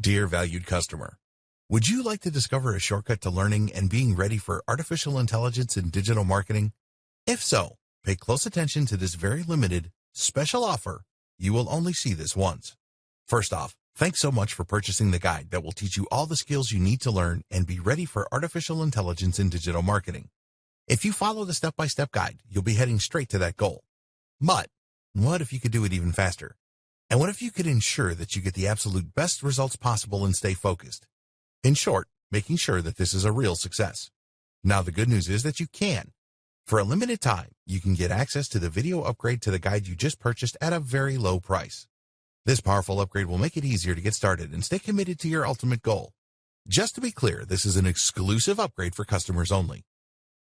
Dear valued customer, would you like to discover a shortcut to learning and being ready for artificial intelligence in digital marketing? If so, pay close attention to this very limited, special offer. You will only see this once. First off, thanks so much for purchasing the guide that will teach you all the skills you need to learn and be ready for artificial intelligence in digital marketing. If you follow the step-by-step guide, you'll be heading straight to that goal. But what if you could do it even faster? And what if you could ensure that you get the absolute best results possible and stay focused? In short, making sure that this is a real success. Now, the good news is that you can. For a limited time, you can get access to the video upgrade to the guide you just purchased at a very low price. This powerful upgrade will make it easier to get started and stay committed to your ultimate goal. Just to be clear, this is an exclusive upgrade for customers only.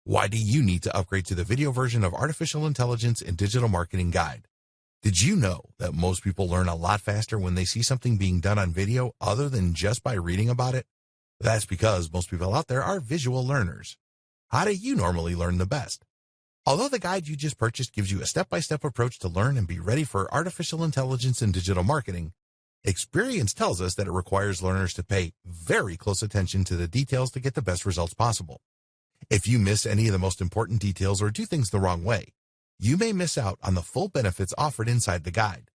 Why do you need to upgrade to the video version of Artificial Intelligence in Digital Marketing Guide? Did you know that most people learn a lot faster when they see something being done on video other than just by reading about it? That's because most people out there are visual learners. How do you normally learn the best? Although the guide you just purchased gives you a step-by-step approach to learn and be ready for artificial intelligence in digital marketing, experience tells us that it requires learners to pay very close attention to the details to get the best results possible. If you miss any of the most important details or do things the wrong way, you may miss out on the full benefits offered inside the guide.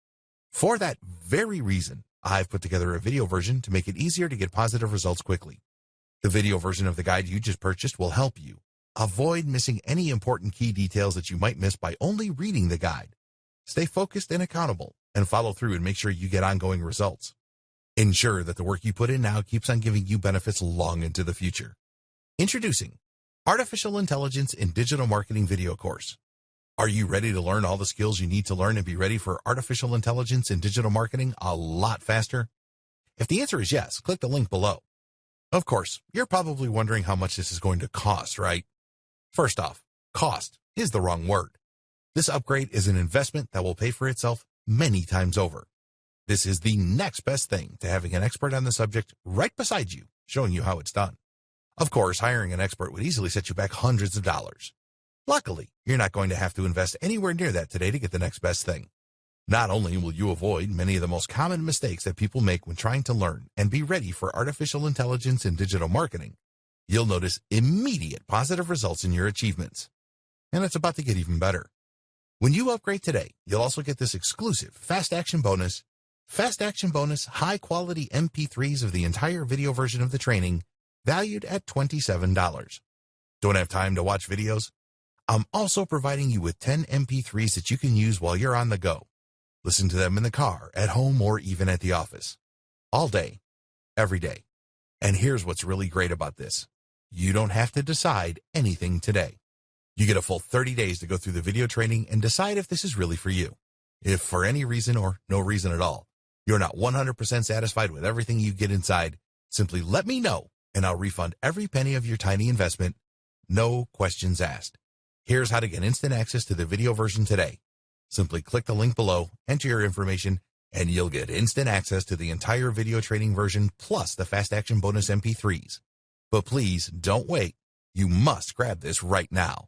For that very reason, I've put together a video version to make it easier to get positive results quickly. The video version of the guide you just purchased will help you avoid missing any important key details that you might miss by only reading the guide. Stay focused and accountable, and follow through and make sure you get ongoing results. Ensure that the work you put in now keeps on giving you benefits long into the future. Introducing Artificial Intelligence in Digital Marketing Video Course. Are you ready to learn all the skills you need to learn and be ready for artificial intelligence in digital marketing a lot faster? If the answer is yes, click the link below. Of course, you're probably wondering how much this is going to cost, right? First off, cost is the wrong word. This upgrade is an investment that will pay for itself many times over. This is the next best thing to having an expert on the subject right beside you, showing you how it's done. Of course, hiring an expert would easily set you back hundreds of dollars. Luckily, you're not going to have to invest anywhere near that today to get the next best thing. Not only will you avoid many of the most common mistakes that people make when trying to learn and be ready for artificial intelligence in digital marketing, you'll notice immediate positive results in your achievements. And it's about to get even better. When you upgrade today, you'll also get this exclusive Fast Action Bonus high-quality MP3s of the entire video version of the training, valued at $27. Don't have time to watch videos? I'm also providing you with 10 MP3s that you can use while you're on the go. Listen to them in the car, at home, or even at the office. All day, every day. And here's what's really great about this. You don't have to decide anything today. You get a full 30 days to go through the video training and decide if this is really for you. If for any reason or no reason at all, you're not 100% satisfied with everything you get inside, simply let me know and I'll refund every penny of your tiny investment. No questions asked. Here's how to get instant access to the video version today. Simply click the link below, enter your information, and you'll get instant access to the entire video training version plus the Fast Action Bonus MP3s. But please don't wait. You must grab this right now.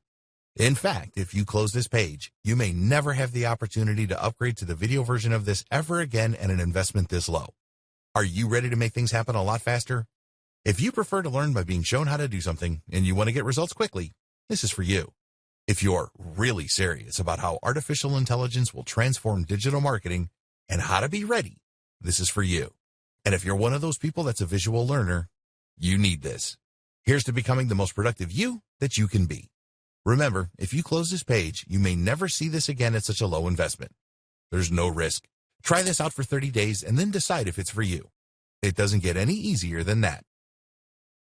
In fact, if you close this page, you may never have the opportunity to upgrade to the video version of this ever again at an investment this low. Are you ready to make things happen a lot faster? If you prefer to learn by being shown how to do something and you want to get results quickly, this is for you. If you're really serious about how artificial intelligence will transform digital marketing and how to be ready, this is for you. And if you're one of those people that's a visual learner, you need this. Here's to becoming the most productive you that you can be. Remember, if you close this page, you may never see this again at such a low investment. There's no risk. Try this out for 30 days and then decide if it's for you. It doesn't get any easier than that.